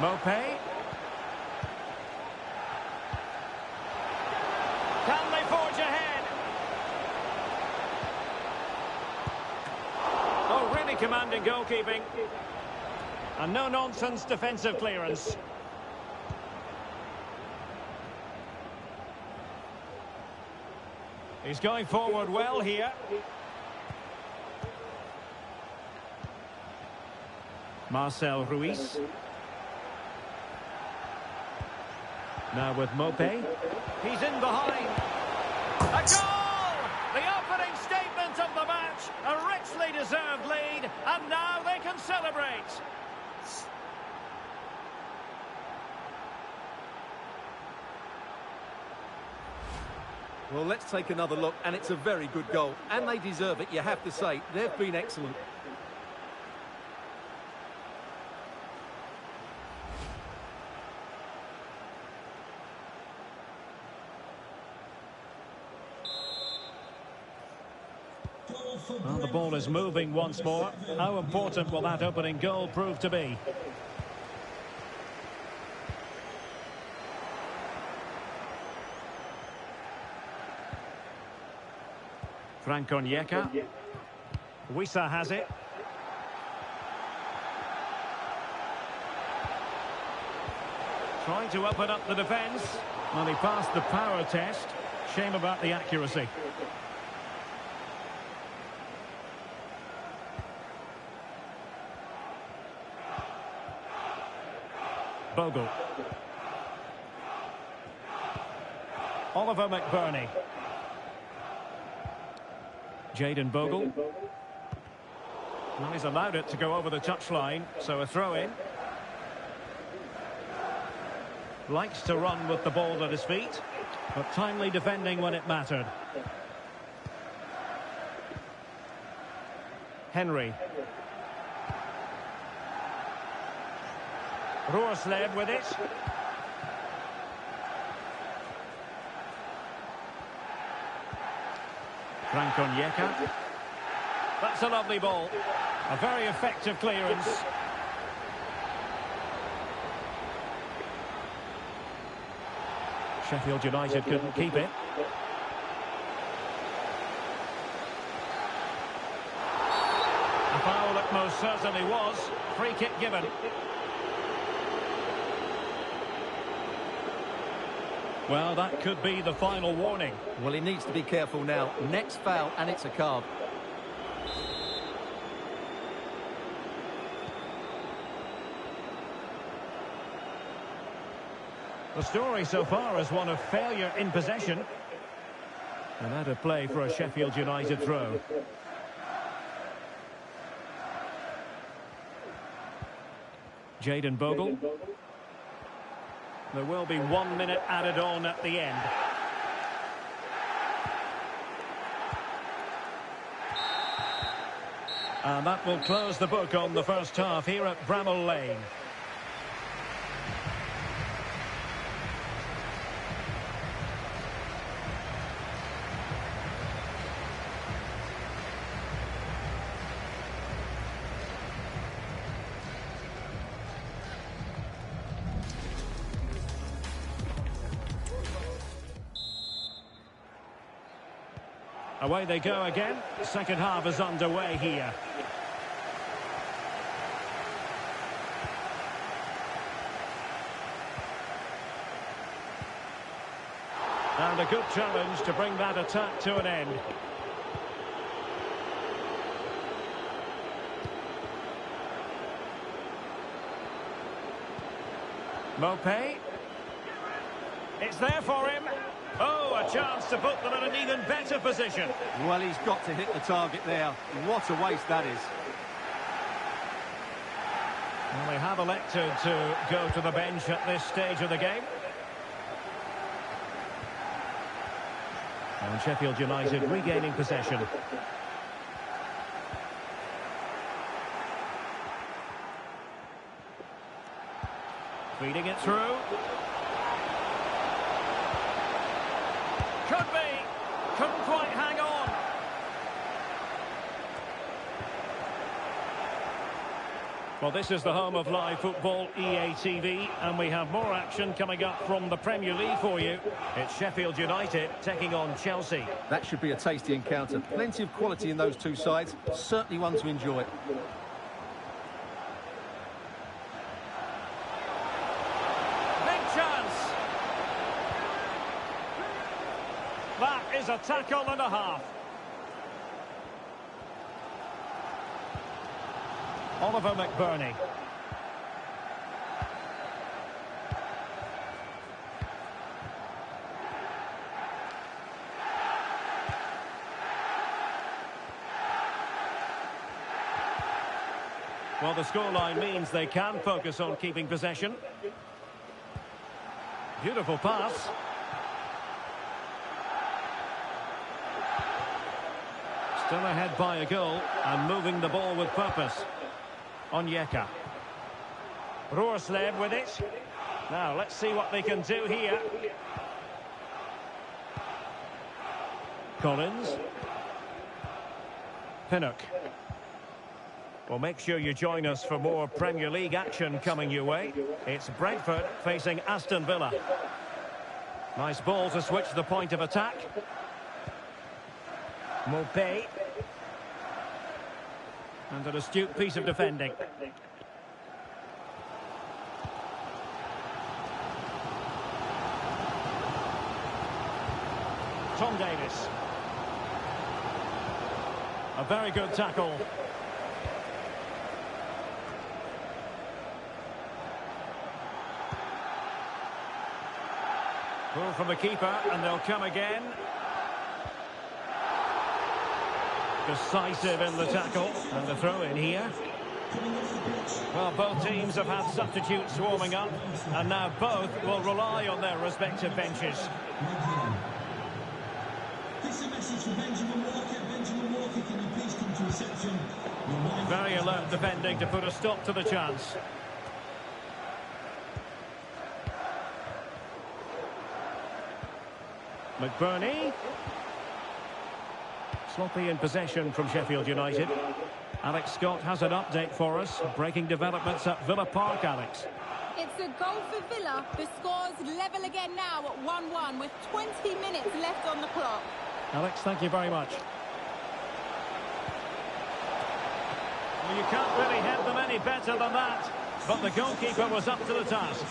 Mopé. Can they forge ahead? Oh, really commanding goalkeeping. And no-nonsense defensive clearance. He's going forward well here. Marcel Ruiz. Now with Mopé. He's in behind. A goal! The opening statement of the match. A richly deserved lead. And now they can celebrate. Well, let's take another look, and it's a very good goal. And they deserve it, you have to say. They've been excellent. Well, the ball is moving once more. How important will that opening goal prove to be? Franco Onyeka. Wissa has it. Trying to open up the defence. Well, he passed the power test. Shame about the accuracy. Bogle. Oliver McBurney. Jayden Bogle. Well, he's allowed it to go over the touchline, so a throw-in. Likes to run with the ball at his feet, but timely defending when it mattered. Henry. Roersled with it. Franco Onyeka. That's a lovely ball. A very effective clearance. Sheffield United couldn't keep it. A foul it most certainly was. Free kick given. Well, that could be the final warning. Well, he needs to be careful now. Next foul, and it's a card. The story so far is one of failure in possession. And out of play for a Sheffield United throw. Jayden Bogle. There will be 1 minute added on at the end. And that will close the book on the first half here at Bramall Lane. Away they go again. Second half is underway here. And a good challenge to bring that attack to an end. Mopé. It's there for him. Oh, a chance to put them in an even better position. Well, he's got to hit the target there. What a waste that is. Well, they have elected to go to the bench at this stage of the game. And Sheffield United regaining possession. Feeding it through. Could be. Couldn't quite hang on. Well, this is the home of live football, EA TV, and we have more action coming up from the Premier League for you. It's Sheffield United taking on Chelsea. That should be a tasty encounter. Plenty of quality in those two sides. Certainly one to enjoy. Big chance. That is a tackle and a half. Oliver McBurney. Well, the scoreline means they can focus on keeping possession. Beautiful pass. Still ahead by a goal and moving the ball with purpose. Onyeka. Roerslev with it. Now, let's see what they can do here. Collins. Pinnock. Well, make sure you join us for more Premier League action coming your way. It's Brentford facing Aston Villa. Nice ball to switch the point of attack. Mopé. And an astute piece of defending. Tom Davis. A very good tackle. Ball from the keeper, and they'll come again. Decisive in the tackle, and the throw in here. Well, both teams have had substitutes warming up, and now both will rely on their respective benches. This is a message for Benjamin Walker. Benjamin Walker, can you please come to reception? Very alert defending to put a stop to the chance. McBurney. Sloppy in possession from Sheffield United. Alex Scott has an update for us. Breaking developments at Villa Park, Alex. It's a goal for Villa. The score's level again now at 1-1 with 20 minutes left on the clock. Alex, thank you very much. Well, you can't really head them any better than that. But the goalkeeper was up to the task.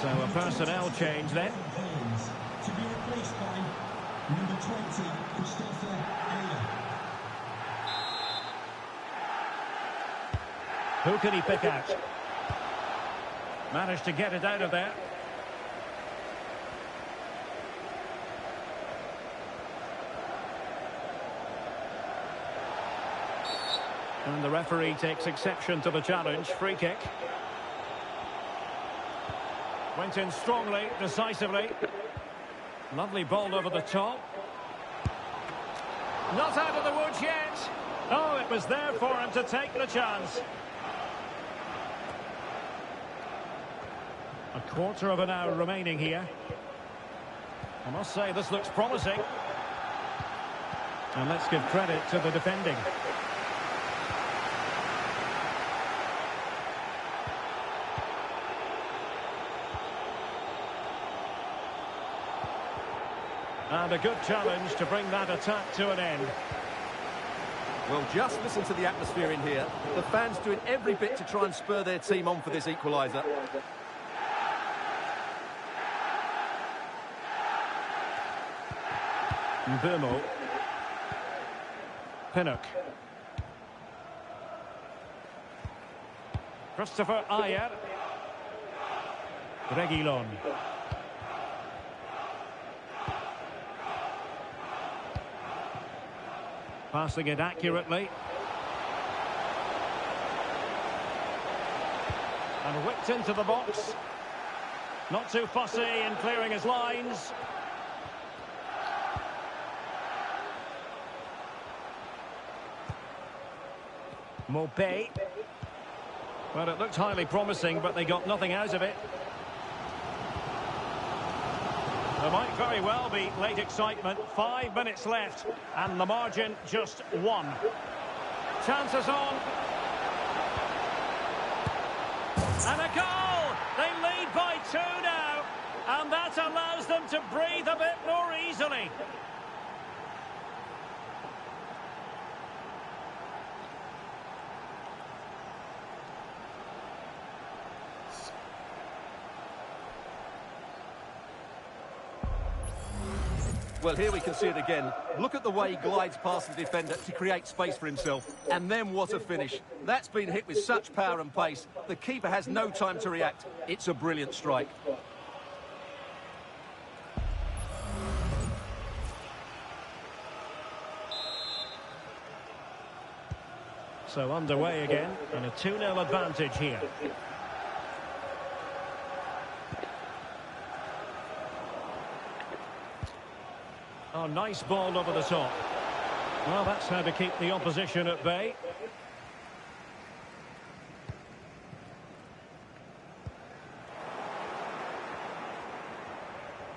So a personnel change then. To be replaced by number 20, Christopher Ayer. Who can he pick out? Managed to get it out of there. And the referee takes exception to the challenge. Free kick. Went in strongly, decisively. Lovely ball over the top. Not out of the woods yet. Oh, it was there for him to take the chance. A quarter of an hour remaining here. I must say, this looks promising. And let's give credit to the defending. And a good challenge to bring that attack to an end. Well, just listen to the atmosphere in here. The fans doing every bit to try and spur their team on for this equaliser. Mbeumo. Pinnock. Christopher Ayer. Reguilon. Passing it accurately. And whipped into the box. Not too fussy in clearing his lines. Mopé. Well, it looked highly promising, but they got nothing out of it. There might very well be late excitement. 5 minutes left, and the margin just 1. Chances on. And a goal! They lead by 2 now. And that allows them to breathe a bit more easily. Well, here we can see it again. Look at the way he glides past the defender to create space for himself. And then what a finish. That's been hit with such power and pace. The keeper has no time to react. It's a brilliant strike. So underway again, and a 2-0 advantage here. Oh, nice ball over the top. Well, that's how to keep the opposition at bay.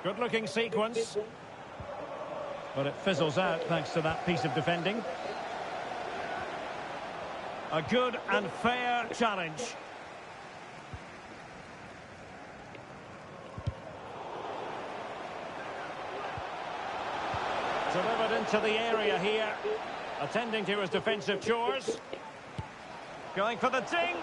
Good-looking sequence. But it fizzles out thanks to that piece of defending. A good and fair challenge. Delivered into the area here. Attending to his defensive chores. Going for the dink.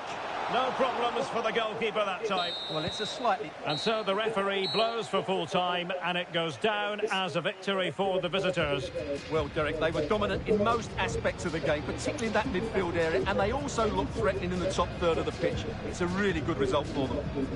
No problems for the goalkeeper that time. Well, it's a slightly... And so the referee blows for full time, and it goes down as a victory for the visitors. Well, Derek, they were dominant in most aspects of the game, particularly in that midfield area, and they also looked threatening in the top third of the pitch. It's a really good result for them.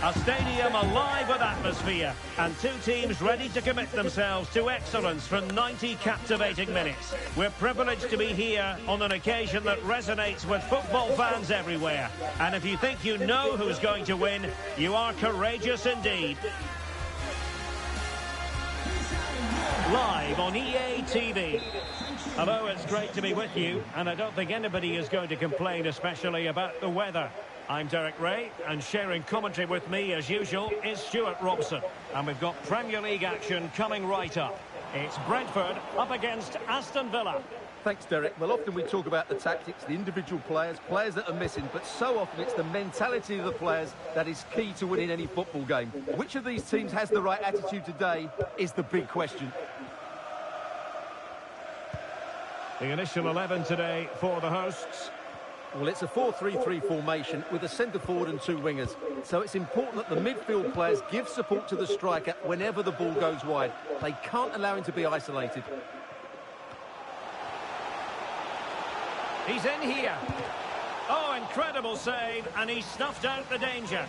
A stadium alive with atmosphere, and two teams ready to commit themselves to excellence for 90 captivating minutes. We're privileged to be here on an occasion that resonates with football fans everywhere. And if you think you know who's going to win, you are courageous indeed. Live on EA TV. Hello, it's great to be with you, and I don't think anybody is going to complain, especially about the weather. I'm Derek Ray, and sharing commentary with me, as usual, is Stuart Robson. And we've got Premier League action coming right up. It's Brentford up against Aston Villa. Thanks, Derek. Well, often we talk about the tactics, the individual players that are missing, but so often it's the mentality of the players that is key to winning any football game. Which of these teams has the right attitude today is the big question. The initial 11 today for the hosts. Well, it's a 4-3-3 formation with a centre-forward and two wingers. So it's important that the midfield players give support to the striker whenever the ball goes wide. They can't allow him to be isolated. He's in here. Oh, incredible save, and he snuffed out the danger.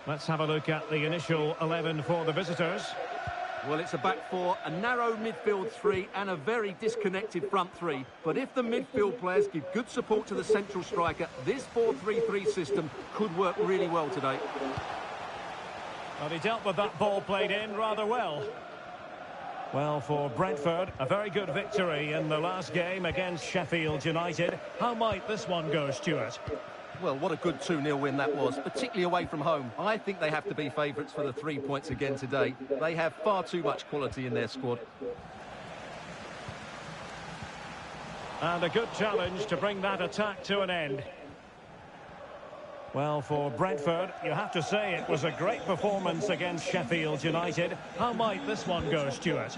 Let's have a look at the initial 11 for the visitors. Well, it's a back four, a narrow midfield three, and a very disconnected front three. But if the midfield players give good support to the central striker, this 4-3-3 system could work really well today. Well, he dealt with that ball played in rather well. Well, for Brentford, a very good victory in the last game against Sheffield United. How might this one go, Stuart? Well, what a good 2-0 win that was, particularly away from home. I think they have to be favourites for the 3 points again today. They have far too much quality in their squad. And a good challenge to bring that attack to an end. Well, for Brentford, you have to say it was a great performance against Sheffield United. How might this one go, Stuart?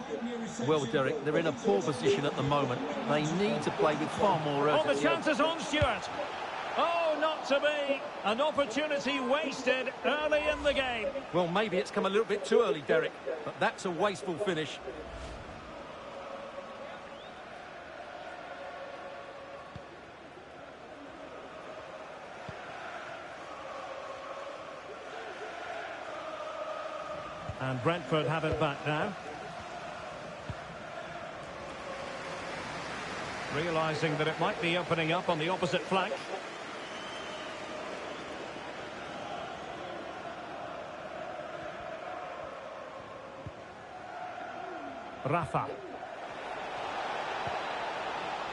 Well, Derek, they're in a poor position at the moment. They need to play with far more urgency. Oh, the chance is on, Stuart. Oh, not to be. An opportunity wasted early in the game. Well, maybe it's come a little bit too early, Derek, but that's a wasteful finish. And Brentford have it back now. Realising that it might be opening up on the opposite flank. Rafa.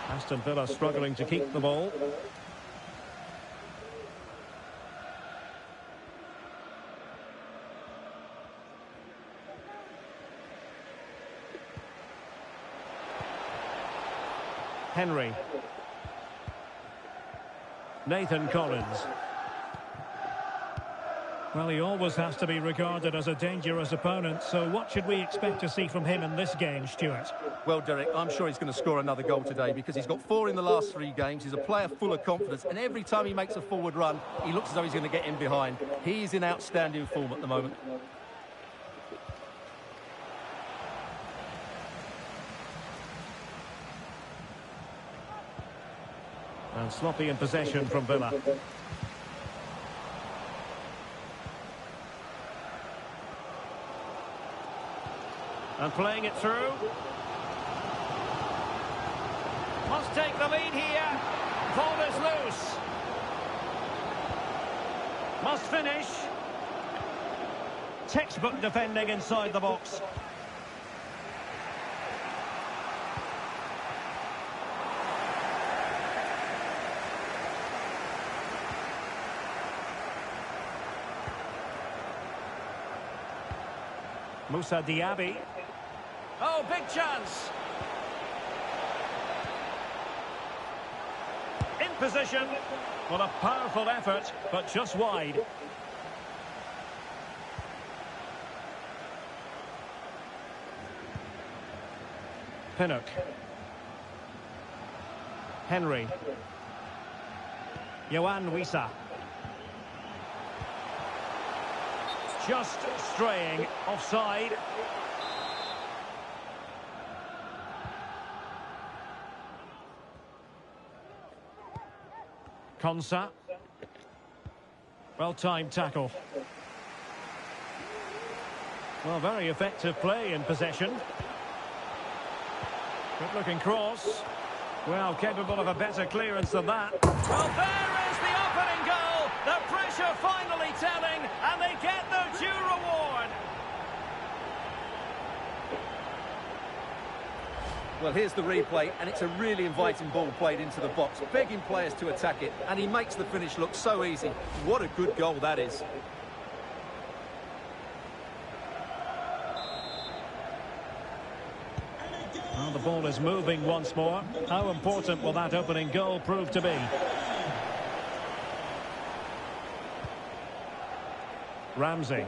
Aston Villa struggling to keep the ball. Henry. Nathan Collins. Well, he always has to be regarded as a dangerous opponent, so what should we expect to see from him in this game, Stuart? Well, Derek, I'm sure he's going to score another goal today because he's got 4 in the last 3 games. He's a player full of confidence, and every time he makes a forward run, he looks as though he's going to get in behind. He's in outstanding form at the moment. And sloppy in possession from Villa. And playing it through. Must take the lead here. Ball is loose. Must finish. Textbook defending inside the box. Moussa Diaby. Oh, big chance. In position. Well, a powerful effort, but just wide. Pinnock. Henry. Yohan Wissa. Just straying offside. Konsa. Well-timed tackle. Well, very effective play in possession. Good-looking cross. Well, capable of a better clearance than that. Well, there is the opening goal. The pressure finally telling, and they get their due reward. Well, here's the replay, and it's a really inviting ball played into the box, begging players to attack it, and he makes the finish look so easy. What a good goal that is. Well, the ball is moving once more. How important will that opening goal prove to be? Ramsey.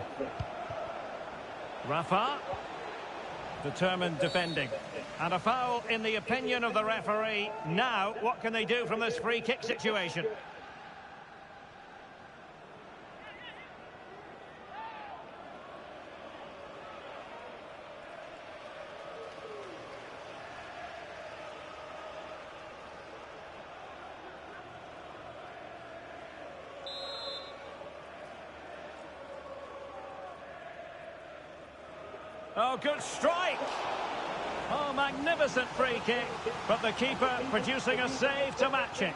Rafa. Determined defending. And a foul in the opinion of the referee. Now, what can they do from this free kick situation? Oh, good strike. Oh, magnificent free kick. But the keeper producing a save to match it.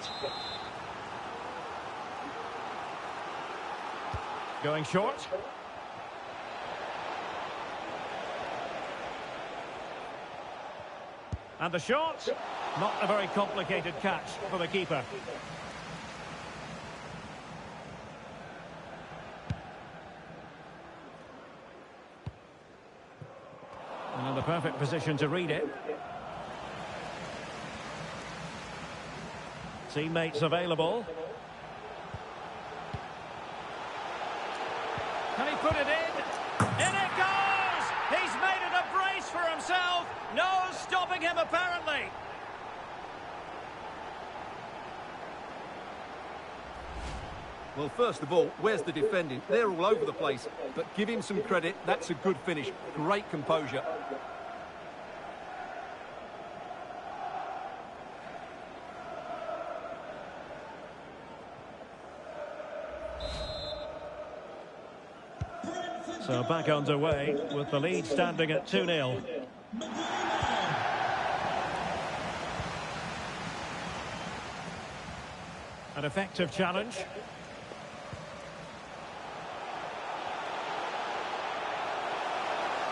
Going short. And the shot, not a very complicated catch for the keeper. And in the perfect position to read it. Teammates available. Can he put it in? In it goes! He's made it a brace for himself. No stopping him, apparently. Well, first of all, where's the defending? They're all over the place. But give him some credit. That's a good finish. Great composure. So back underway with the lead standing at 2-0. An effective challenge.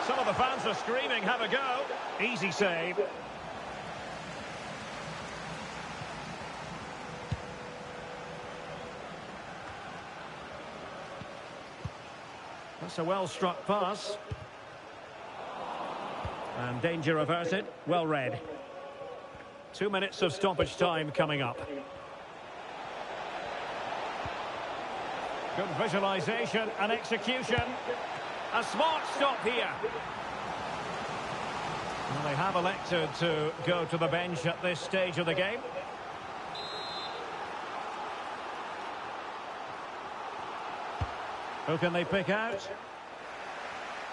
Some of the fans are screaming, have a go. Easy save. That's a well-struck pass. And danger averted. Well read. 2 minutes of stoppage time coming up. Good visualisation and execution. A smart stop here. Well, they have elected to go to the bench at this stage of the game. Who can they pick out?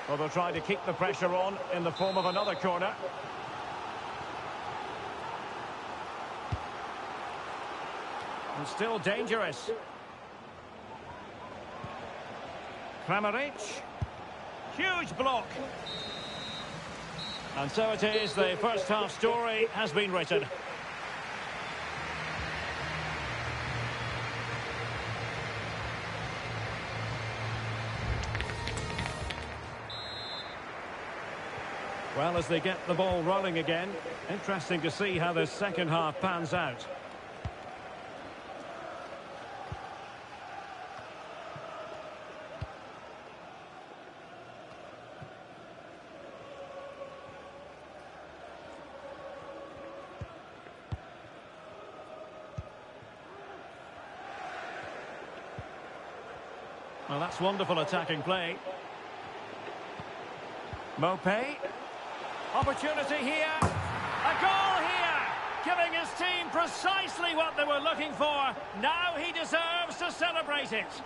Well, they'll try to keep the pressure on in the form of another corner. And still dangerous. Kramaric. Huge block. And so it is, the first half story has been written. Well, as they get the ball rolling again, interesting to see how the second half pans out. Well, that's wonderful attacking play. Mopé. Opportunity here. A goal here. Giving his team precisely what they were looking for. Now he deserves to celebrate it.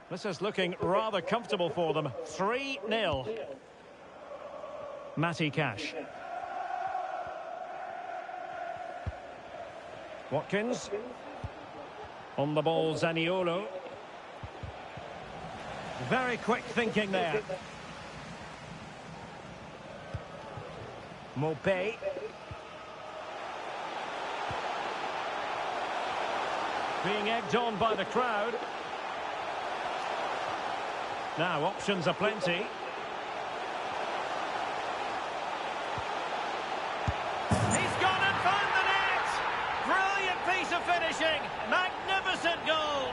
This is looking rather comfortable for them. 3-0. Matty Cash. Watkins. On the ball, Zaniolo. Very quick thinking there. Mopé. Being egged on by the crowd. Now, options are plenty. He's gone and found the net! Brilliant piece of finishing! Magnificent goal!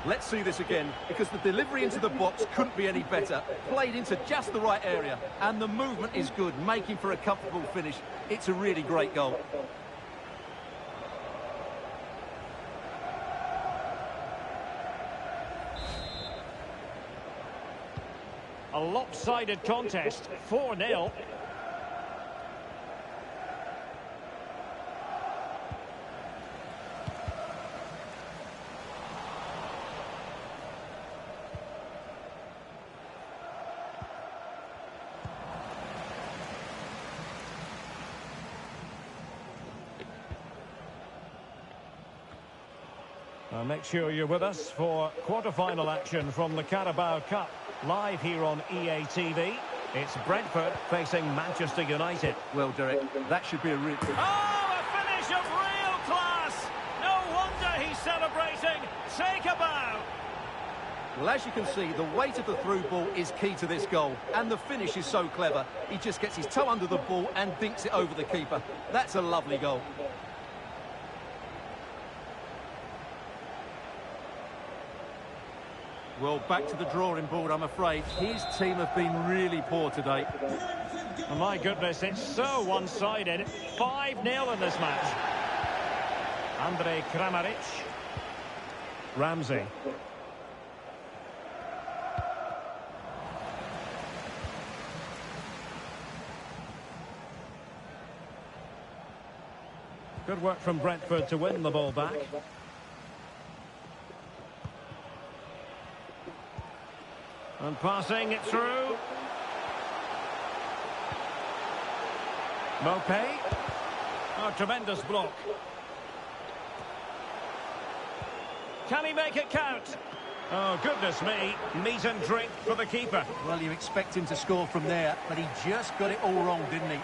Let's see this again, because the delivery into the box couldn't be any better. Played into just the right area, and the movement is good, making for a comfortable finish. It's a really great goal. A lopsided contest, 4-0. Make sure you're with us for quarter-final action from the Carabao Cup, live here on EA TV. It's Brentford facing Manchester United. Well, Derek, that should be a real... Oh, a finish of real class! No wonder he's celebrating. Take a bow. Well, as you can see, the weight of the through ball is key to this goal. And the finish is so clever. He just gets his toe under the ball and dinks it over the keeper. That's a lovely goal. Well, back to the drawing board, I'm afraid. His team have been really poor today. Oh, my goodness, it's so one-sided. 5-0 in this match. Andrej Kramaric. Ramsey. Good work from Brentford to win the ball back. And passing it through. Mopé. Oh, tremendous block. Can he make it count? Oh, goodness me. Meat and drink for the keeper. Well, you expect him to score from there, but he just got it all wrong, didn't he?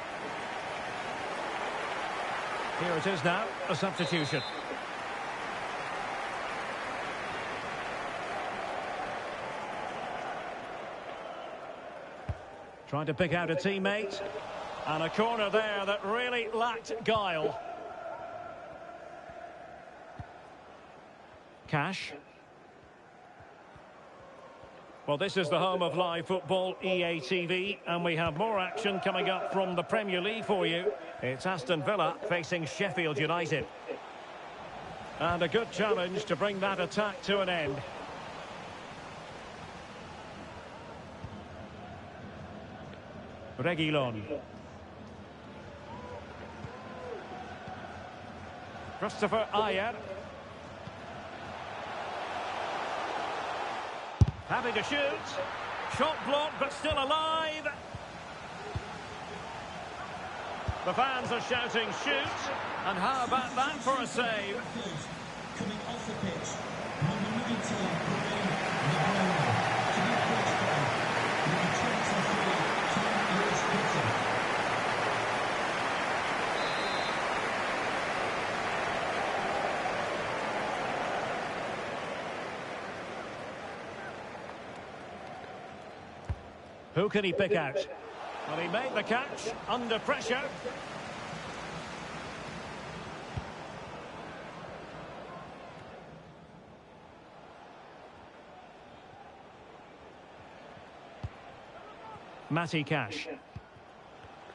Here it is now, a substitution. Trying to pick out a teammate. And a corner there that really lacked guile. Cash. Well, this is the home of live football, EA TV, and we have more action coming up from the Premier League for you. It's Aston Villa facing Sheffield United. And a good challenge to bring that attack to an end. Reguilon. Christopher Ayer. Having to shoot. Shot blocked, but still alive. The fans are shouting shoot. And how about that for a save? Coming off the pitch, number 19, to be approached by number 23, Tom Lewis-Peter. Who can he pick out? Well, he made the catch under pressure. Matty Cash.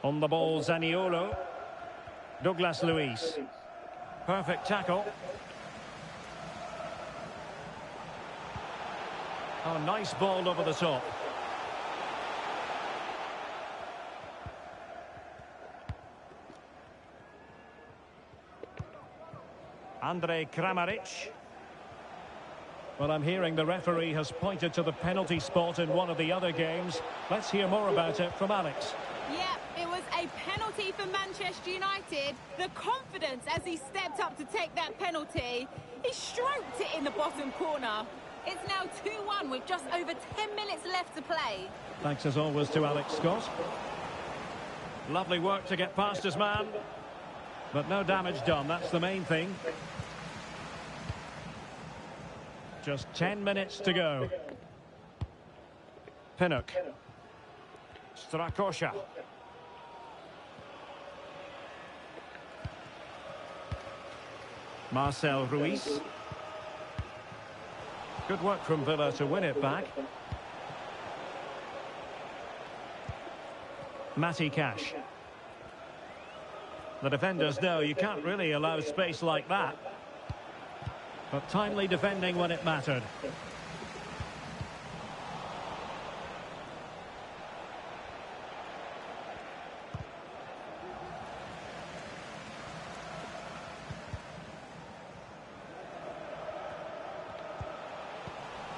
On the ball, Zaniolo. Douglas Luiz. Perfect tackle. Oh, nice ball over the top. Andrej Kramaric. Well, I'm hearing the referee has pointed to the penalty spot in one of the other games. Let's hear more about it from Alex. Yeah, it was a penalty for Manchester United. The confidence as he stepped up to take that penalty. He stroked it in the bottom corner. It's now 2-1 with just over 10 minutes left to play. Thanks as always to Alex Scott. Lovely work to get past his man. But no damage done, that's the main thing. Just 10 minutes to go. Pinnock. Strakosha. Marcel Ruiz. Good work from Villa to win it back. Matty Cash. The defenders know you can't really allow space like that. But timely defending when it mattered.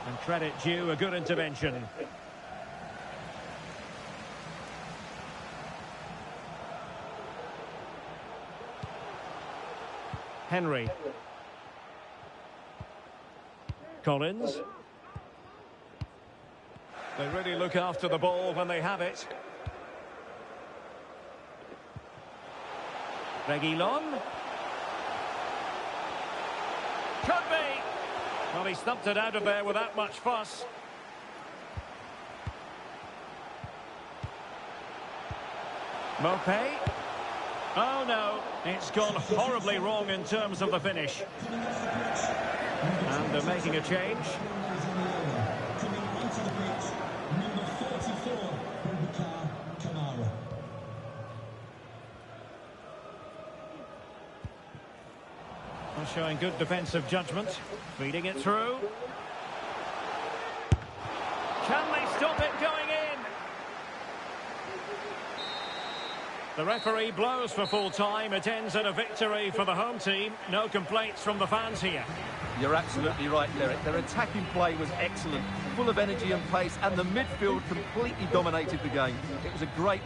And credit due, a good intervention. Henry. Collins. They really look after the ball when they have it. Reguilon. Could be. Well, he stumped it out of there without much fuss. Mopé. Oh no, it's gone horribly wrong in terms of the finish. And they're making a change. Coming onto the pitch, number 44, Kamara. Well, showing good defensive judgment. Feeding it through. Can they stop it going in? The referee blows for full time. It ends in a victory for the home team. No complaints from the fans here. You're absolutely right, Derek. Their attacking play was excellent, full of energy and pace, and the midfield completely dominated the game. It was a great...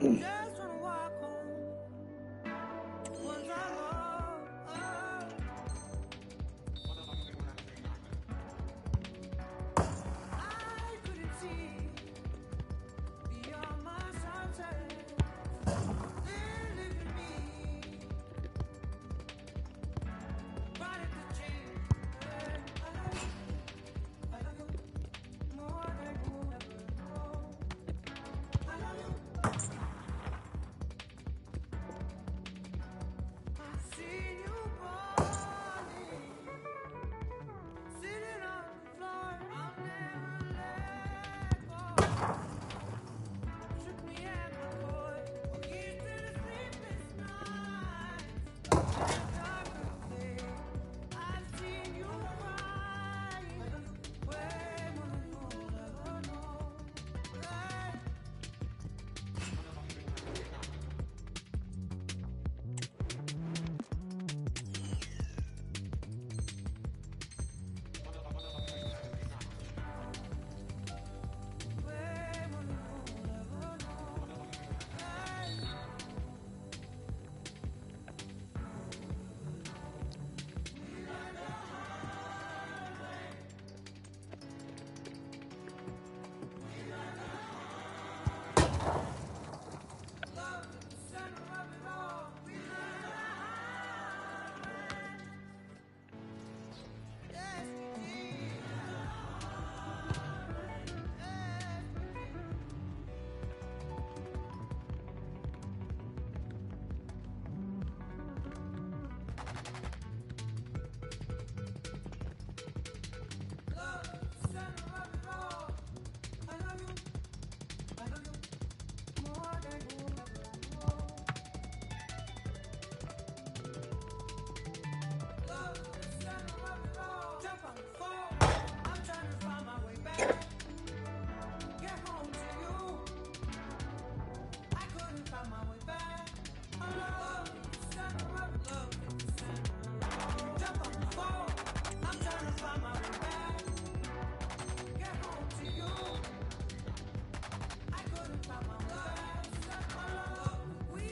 Just wanna walk home. Once I love. I couldn't see beyond my sunset. They're leaving me. Right at the change. I love you more than you'll ever know. I love you. I've seen you falling, sitting on the floor. I'll never let go. Shook me at my core. Keys to the sleepless nights. In the dark of day, I've seen you crying. Way more than you'll ever know. Hey. Way more than you'll ever know. Hey. Love is the center of it all. We learn yes, we did. Yes, we did. Love is the center of it all. I love you more than you ever know. Love is the center of it all. Jump on the phone. I'm trying to find my way back. Get home to you. I couldn't find my way back. Love is the center of it. Love is the center of it all. Jump on the phone. I'm trying to find my way back. Get home to you. I couldn't find my way back. We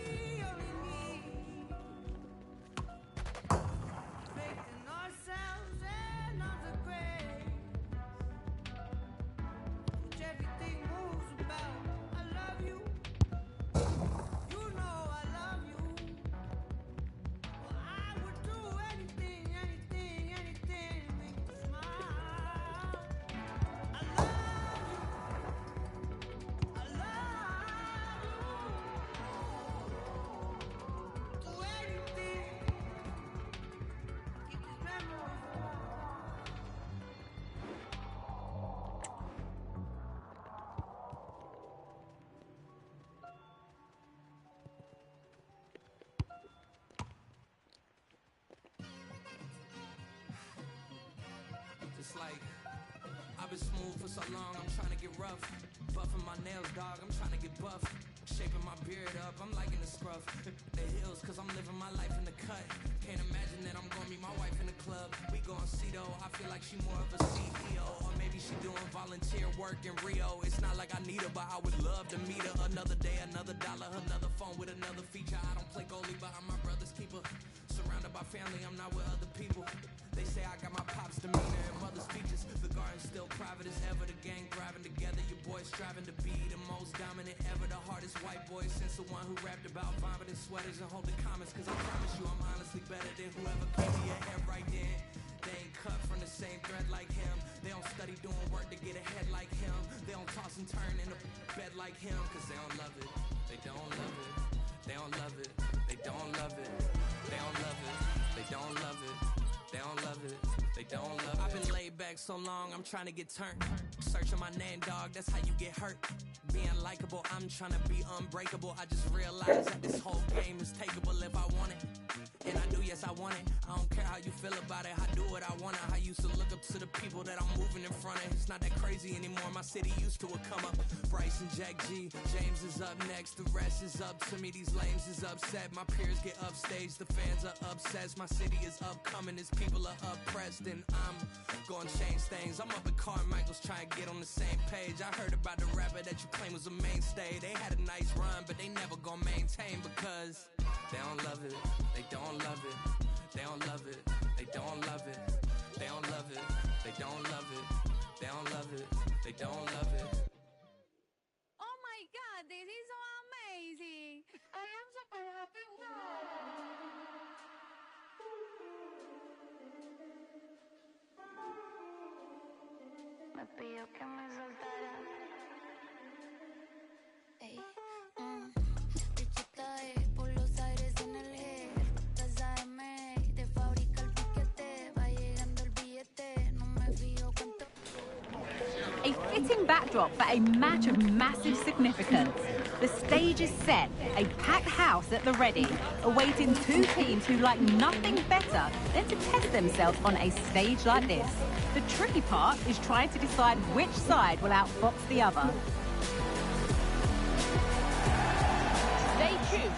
only need faith in ourselves and other grace, which everything moves about. I love you. You know I love you. Well, I would do anything, anything, anything to make you smile. I love you. I love you. Do anything. Keep these memories alive. It's like I've been smooth for so long, I'm trying to get rough. Buffing my nails, dog, I'm trying to get buff. Shaping my beard up, I'm liking the scruff. The heels, cause I'm living my life in the cut. Can't imagine that I'm gonna meet my wife in the club. We gon' see though, I feel like she more of a CEO. Or maybe she doing volunteer work in Rio. It's not like I need her, but I would love to meet her. Another day, another dollar, another phone with another feature. I don't play goalie, but I'm my brother's keeper. Surrounded by family, I'm not with other people. They say I got my pop's demeanor and mother's features. The garden's still private as ever. The gang thriving together. Your boys striving to be the most dominant ever. The hardest white boy since the one who rapped about vomiting sweaters and holding comments. Cause I promise you I'm honestly better than whoever gave me a head right then. They ain't cut from the same thread like him. They don't study doing work to get ahead like him. They don't toss and turn in a bed like him. Cause they don't love it. They don't love it. They don't love it. They don't love it. They don't love it. They don't love it. They don't love it. They don't love it. I've been laid back so long, I'm trying to get turned. Searching my name, dog, that's how you get hurt. Being likable, I'm trying to be unbreakable. I just realized that this whole game is takeable if I want it. And I do, yes, I want it. I don't care how you feel about it. I do what I want. I used to look up to the people that I'm moving in front of. It's not that crazy anymore. My city used to it come up. Bryce and Jack G. James is up next. The rest is up to me. These lames is upset. My peers get upstaged. The fans are obsessed. My city is upcoming. These people are oppressed. And I'm gonna change things. I'm up at Carmichael's trying to get on the same page. I heard about the rapper that you claim was a mainstay. They had a nice run, but they never gonna maintain because they don't love it. They don't love it. They don't love it. They don't love it. They don't love it. They don't love it. They don't love it. They don't love it. Oh my God, this is so amazing. I am super happy. Me pidió que me soltara. Ey, bichita por los aires en el jet. Casa de May, te fabrica el piquete. Va llegando el billete, no me fío cuánto. A fitting backdrop for a match of massive significance. The stage is set, a packed house at the ready, awaiting two teams who like nothing better than to test themselves on a stage like this. The tricky part is trying to decide which side will outfox the other. Stay tuned.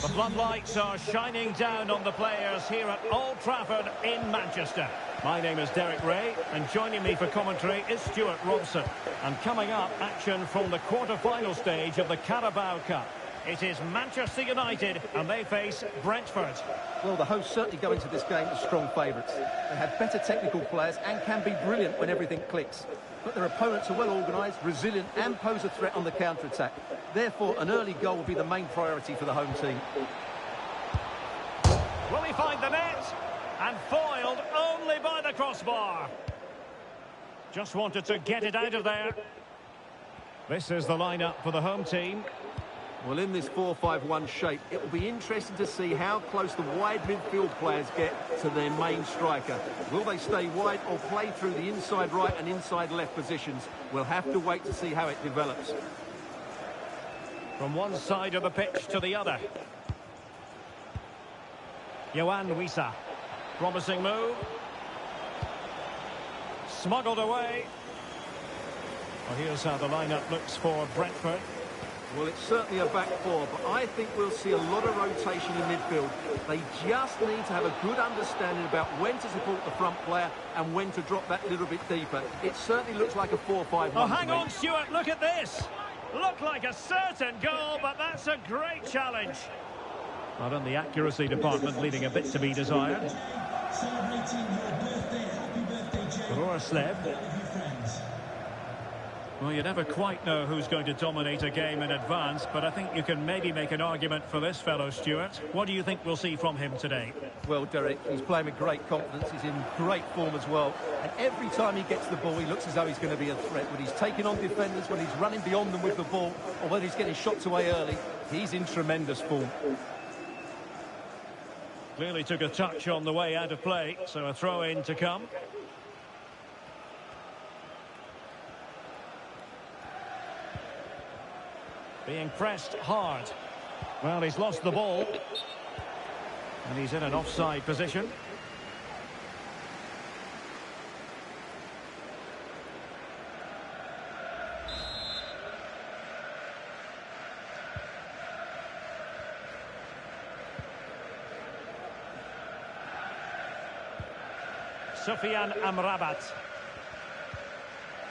The floodlights are shining down on the players here at Old Trafford in Manchester. My name is Derek Ray, and joining me for commentary is Stuart Robson. And coming up, action from the quarter-final stage of the Carabao Cup. It is Manchester United, and they face Brentford. Well, the hosts certainly go into this game as strong favourites. They have better technical players and can be brilliant when everything clicks. But their opponents are well organised, resilient and pose a threat on the counter-attack. Therefore, an early goal will be the main priority for the home team. Will he find the net? And foiled only by the crossbar. Just wanted to get it out of there. This is the lineup for the home team. Well, in this 4-5-1 shape, it will be interesting to see how close the wide midfield players get to their main striker. Will they stay wide or play through the inside right and inside left positions? We'll have to wait to see how it develops. From one side of the pitch to the other. Yohan Wissa. Promising move. Smuggled away. Well, here's how the lineup looks for Brentford. Well, it's certainly a back four, but I think we'll see a lot of rotation in midfield. They just need to have a good understanding about when to support the front player and when to drop that little bit deeper. It certainly looks like a 4-5-1. Oh, hang on, Stuart, look at this. Looked like a certain goal, but that's a great challenge. Not in the accuracy department, leaving a bit to be desired. Celebrating your birthday. Happy birthday, Jay. Roerslev. With your friends. Well, you never quite know who's going to dominate a game in advance, but I think you can maybe make an argument for this fellow, Stuart. What do you think we'll see from him today? Well, Derek, he's playing with great confidence. He's in great form as well. And every time he gets the ball, he looks as though he's going to be a threat. When he's taking on defenders, when he's running beyond them with the ball, or when he's getting shots away early, he's in tremendous form. Clearly took a touch on the way out of play, so a throw-in to come. Being pressed hard. Well, he's lost the ball. And he's in an offside position. Sufyan Amrabat.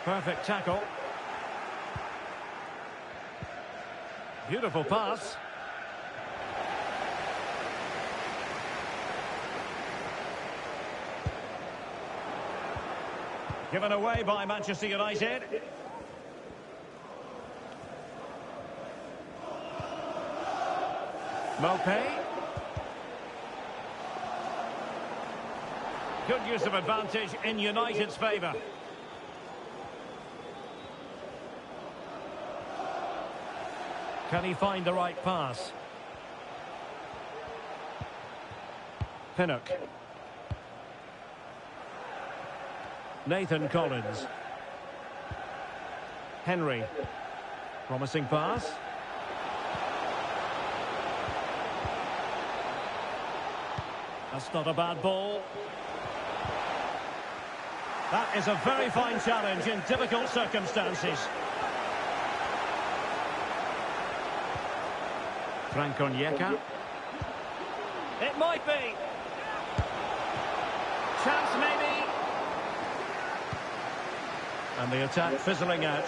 Perfect tackle. Beautiful pass. Given away by Manchester United. Mopé. Good use of advantage in United's favour. Can he find the right pass? Pinnock. Nathan Collins. Henry. Promising pass. That's not a bad ball. That is a very fine challenge in difficult circumstances. Frank Onyeka. It might be. Chance maybe. And the attack fizzling out.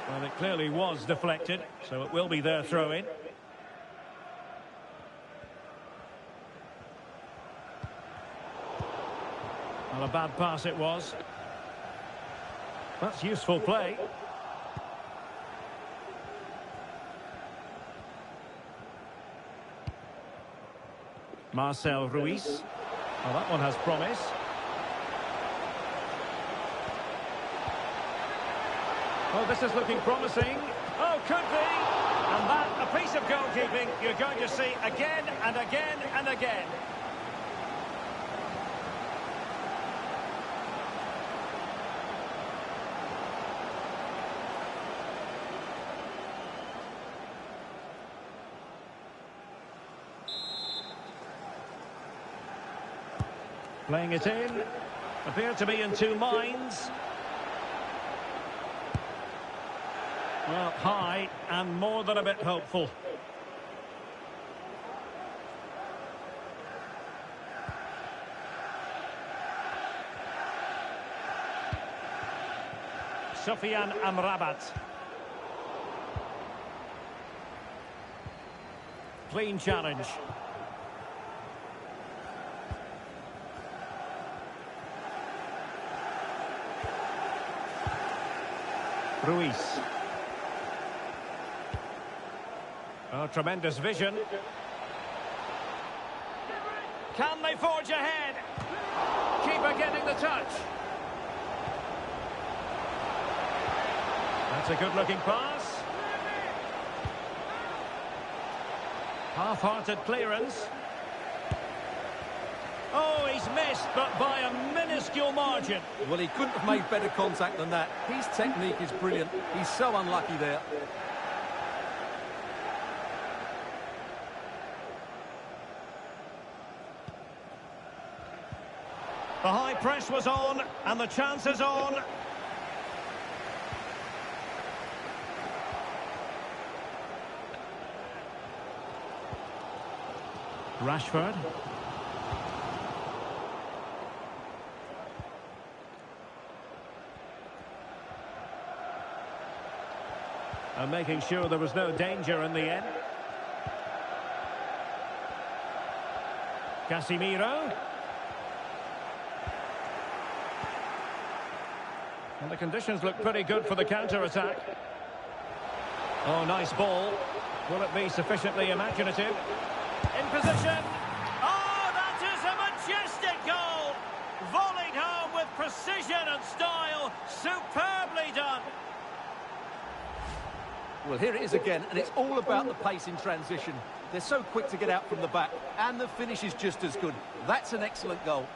Well, it clearly was deflected, so it will be their throw-in. Well, a bad pass it was. That's useful play. Marcel Ruiz. Well, that one has promise. Oh, this is looking promising. Oh, could be. And that, a piece of goalkeeping you're going to see again and again and again. Playing it in. Appear to be in two minds. Well, high and more than a bit hopeful. Sofiane Amrabat. Clean challenge. Ruiz. Oh, tremendous vision. Can they forge ahead? Keeper getting the touch. That's a good-looking pass. Half-hearted clearance. Oh, he's missed, but by a minuscule margin. Well, he couldn't have made better contact than that. His technique is brilliant. He's so unlucky there. The high press was on, and the chance is on. Rashford. And making sure there was no danger in the end. Casemiro. And the conditions look pretty good for the counter-attack. Oh, nice ball. Will it be sufficiently imaginative? In position. Oh, that is a majestic goal. Volleyed home with precision and style. Superbly done. Well, here it is again, and it's all about the pace in transition. They're so quick to get out from the back, and the finish is just as good. That's an excellent goal.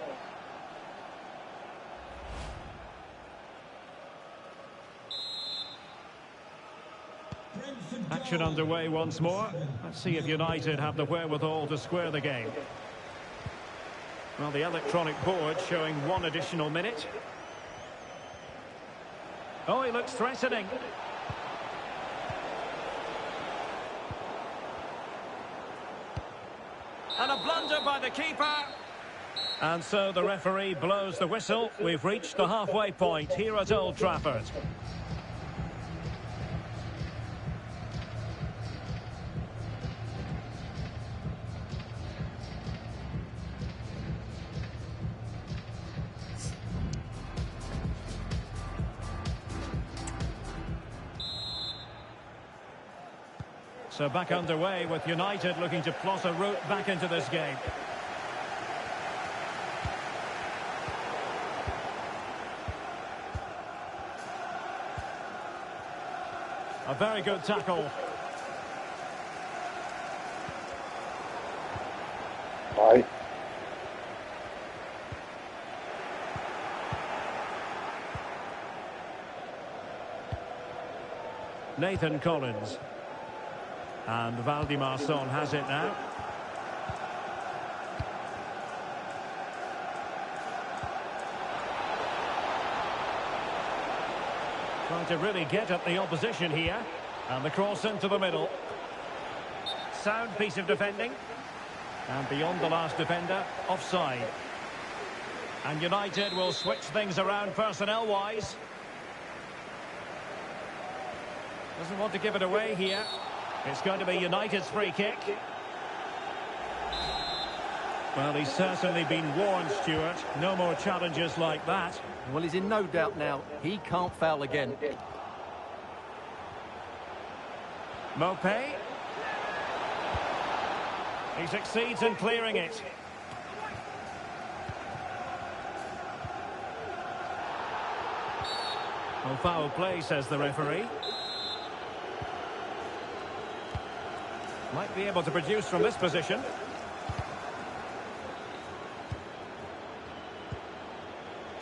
Action underway once more. Let's see if United have the wherewithal to square the game. Well, the electronic board showing 1 additional minute. Oh, he looks threatening. And a blunder by the keeper. And so the referee blows the whistle. We've reached the halfway point here at Old Trafford. So back underway with United looking to plot a route back into this game. A very good tackle. Bye. Nathan Collins. And Valdemar Son has it now. Trying to really get at the opposition here. And the cross into the middle. Sound piece of defending. And beyond the last defender, offside. And United will switch things around personnel-wise. Doesn't want to give it away here. It's going to be United's free kick. Well, he's certainly been warned, Stuart. No more challenges like that. Well, he's in no doubt now. He can't foul again. Mopé. He succeeds in clearing it. Well, foul play, says the referee. Might be able to produce from this position.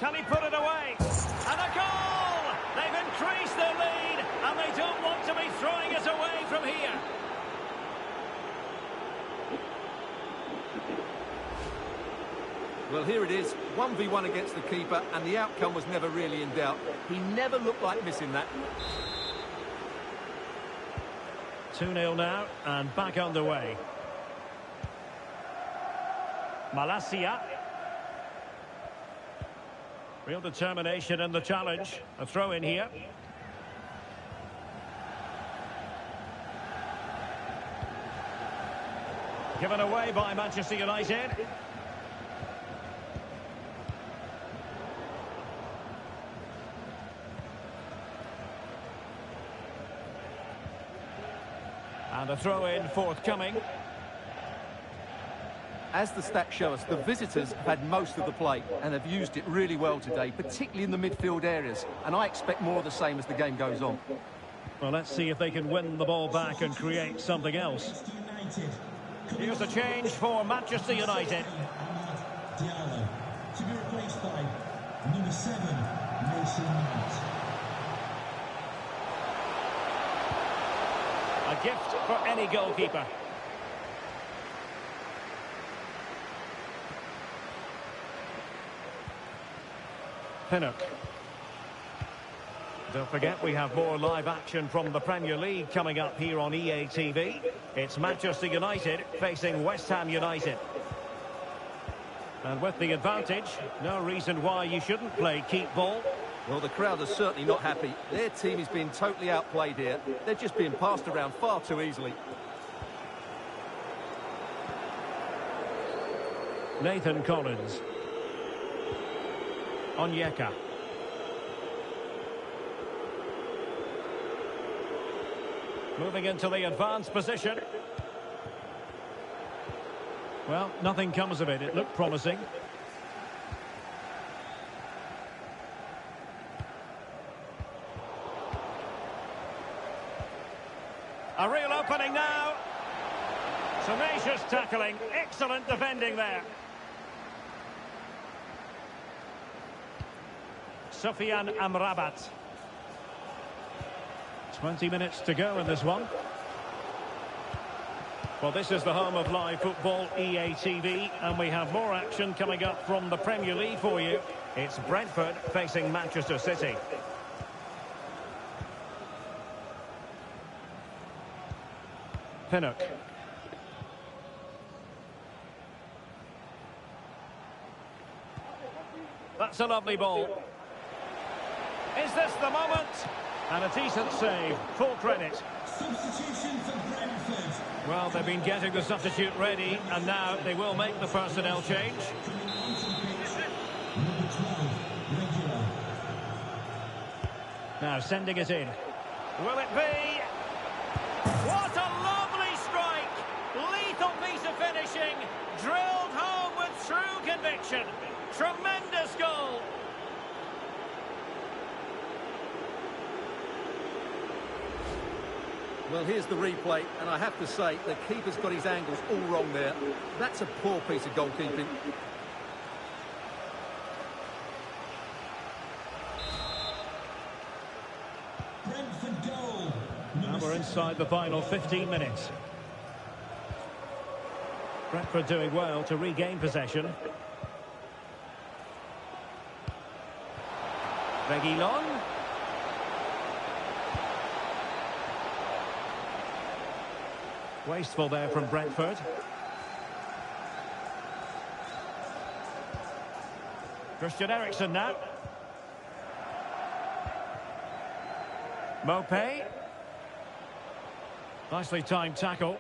Can he put it away? And a goal! They've increased their lead, and they don't want to be throwing it away from here. Well, here it is, 1v1 against the keeper, and the outcome was never really in doubt. He never looked like missing that. 2-0 now, and back underway. Malacia. Real determination in the challenge. A throw in here. Given away by Manchester United. And a throw-in forthcoming. As the stats show us, the visitors have had most of the play and have used it really well today, particularly in the midfield areas. And I expect more of the same as the game goes on. Well, let's see if they can win the ball back and create something else. Here's a change for Manchester United. Diallo to be replaced by number 7, Mason Mount. A gift for any goalkeeper. Pinnock. Don't forget, we have more live action from the Premier League coming up here on EA TV. It's Manchester United facing West Ham United. And with the advantage, no reason why you shouldn't play keep ball. Well, the crowd are certainly not happy. Their team is being totally outplayed here. They're just being passed around far too easily. Nathan Collins. Onyeka. Moving into the advanced position. Well, nothing comes of it. It looked promising. A real opening now. Tenacious tackling. Excellent defending there. Sofian Amrabat. 20 minutes to go in this one. Well, this is the home of live football, EA TV, and we have more action coming up from the Premier League for you. It's Brentford facing Manchester City. Pinnock. That's a lovely ball. Is this the moment? And a decent save. Full credit. Substitution for Brentford. Well, they've been getting the substitute ready, and now they will make the personnel change. Number 12, regular. Now sending it in. Will it be? What a lovely strike! Lethal piece of finishing. Drilled home with true conviction. Tremendous goal. Well, here's the replay, and I have to say, the keeper's got his angles all wrong there. That's a poor piece of goalkeeping. Brentford goal. Now we're inside inside the final 15 minutes. Brentford doing well to regain possession. Reguilon. Wasteful there from Brentford. Christian Eriksen now. Mopé. Nicely timed tackle.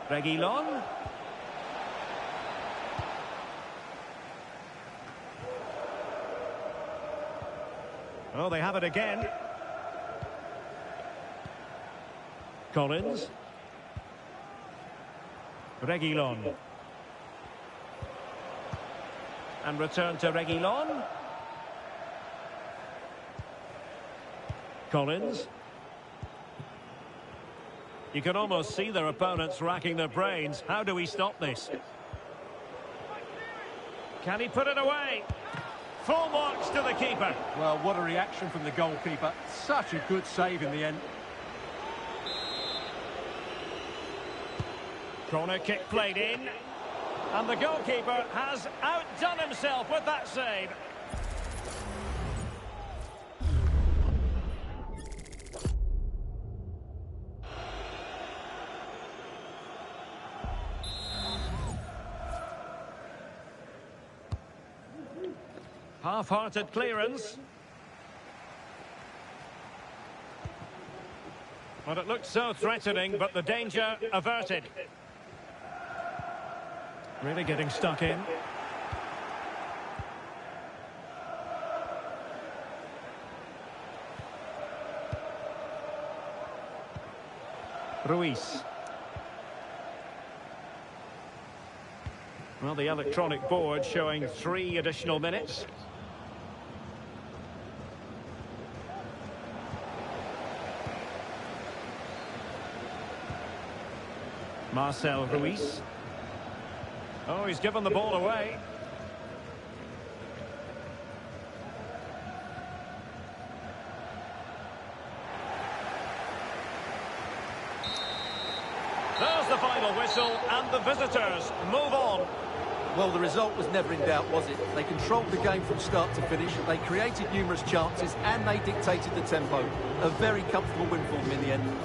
Reguilon. Oh, they have it again. Collins. Reguilon. And return to Reguilon. Collins. You can almost see their opponents racking their brains. How do we stop this? Can he put it away? Full marks to the keeper. Well, what a reaction from the goalkeeper. Such a good save in the end. Corner kick played in. And the goalkeeper has outdone himself with that save. Half-hearted clearance. Well, it looked so threatening, but the danger averted. Really getting stuck in. Ruiz. Well, the electronic board showing 3 additional minutes. Marcel Ruiz. Oh, he's given the ball away. There's the final whistle, and the visitors move on. Well, the result was never in doubt, was it? They controlled the game from start to finish. They created numerous chances, and they dictated the tempo. A very comfortable win for them in the end.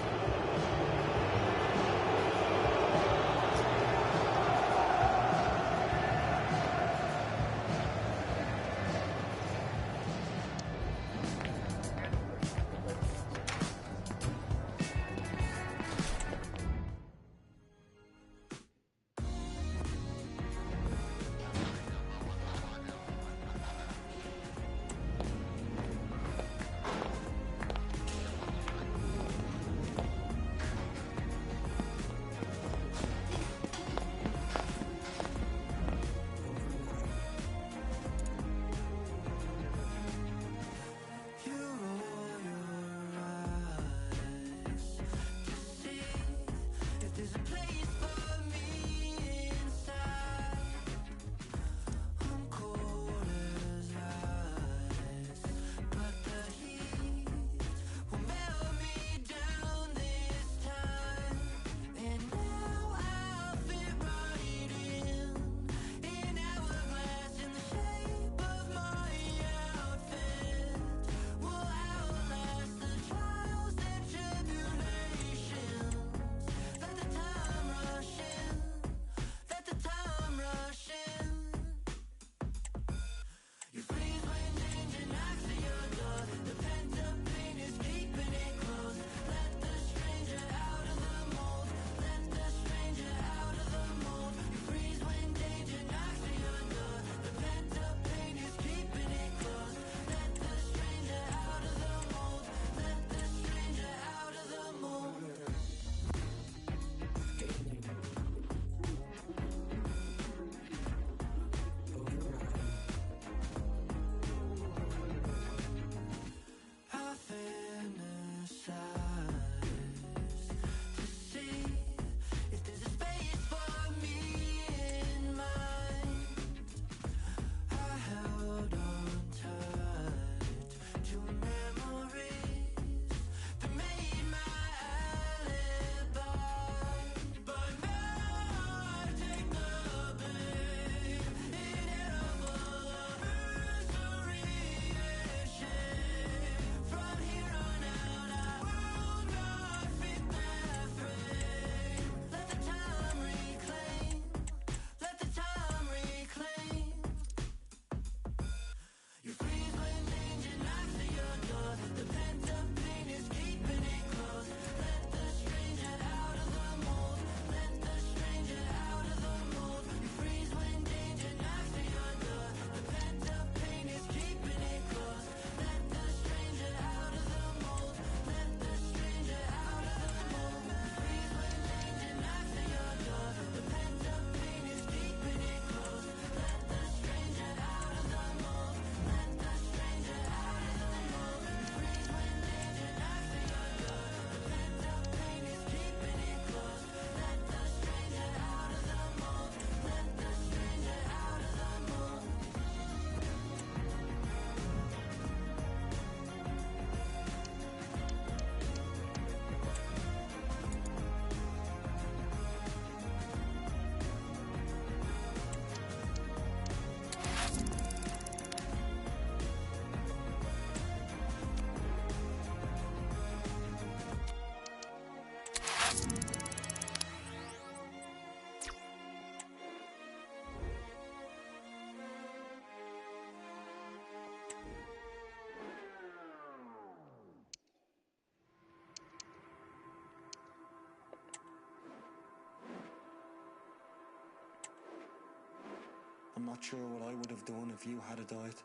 not sure what I would have done if you had died.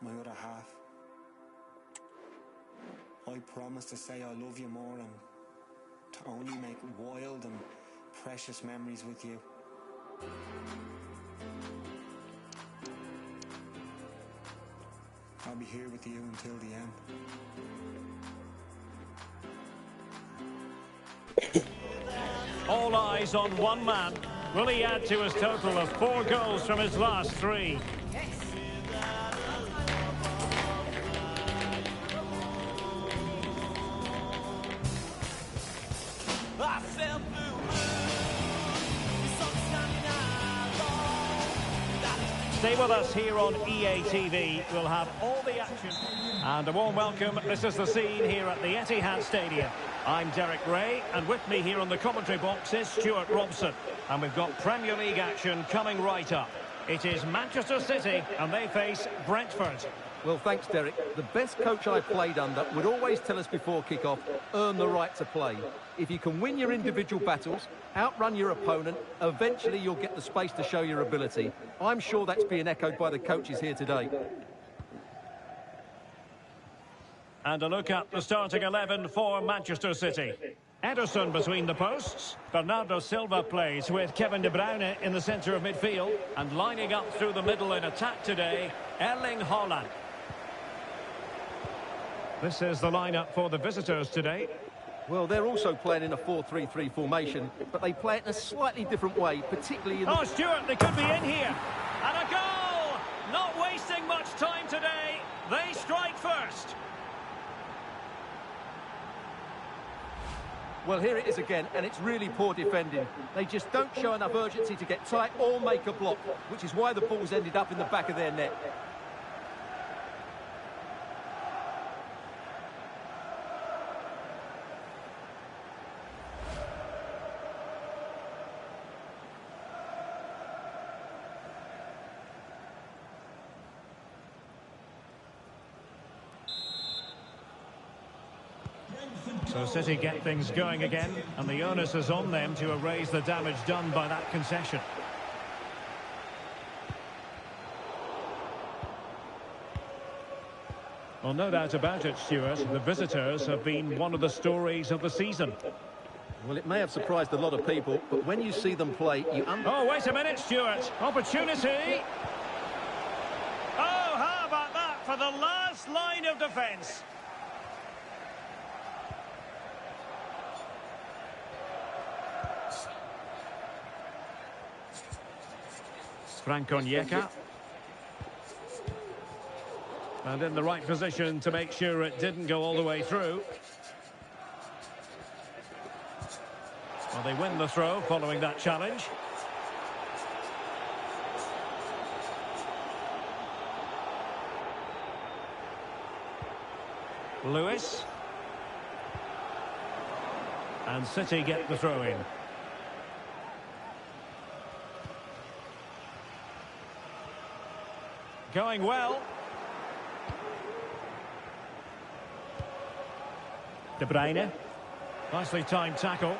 My other half. I promise to say I love you more and to only make wild and precious memories with you. I'll be here with you until the end. All eyes on one man. Will he add to his total of 4 goals from his last 3? Stay with us here on EA TV. We'll have all the action. And a warm welcome. This is the scene here at the Etihad Stadium. I'm Derek Ray, and with me here on the commentary box is Stuart Robson. And we've got Premier League action coming right up. It is Manchester City, and they face Brentford. Well, thanks, Derek. The best coach I played under would always tell us before kick-off, earn the right to play. If you can win your individual battles, outrun your opponent, eventually you'll get the space to show your ability. I'm sure that's being echoed by the coaches here today. And a look at the starting 11 for Manchester City. Ederson between the posts. Bernardo Silva plays with Kevin De Bruyne in the centre of midfield. And lining up through the middle in attack today, Erling Haaland. This is the lineup for the visitors today. Well, they're also playing in a 4-3-3 formation, but they play it in a slightly different way, particularly in the... Oh, Stuart, they could be in here. And a goal! Not wasting much time today. They strike first. Well, here it is again, and it's really poor defending. They just don't show enough urgency to get tight or make a block, which is why the ball's ended up in the back of their net. So City get things going again, and the onus is on them to erase the damage done by that concession. Well, no doubt about it, Stuart. The visitors have been one of the stories of the season. Well, it may have surprised a lot of people, but when you see them play, you Oh, wait a minute, Stuart. Opportunity. Oh, how about that for the last line of defence? Franco Onyeka. And in the right position to make sure it didn't go all the way through. Well, they win the throw following that challenge. Lewis. And City get the throw in. Going well. De Bruyne. Nicely timed tackle.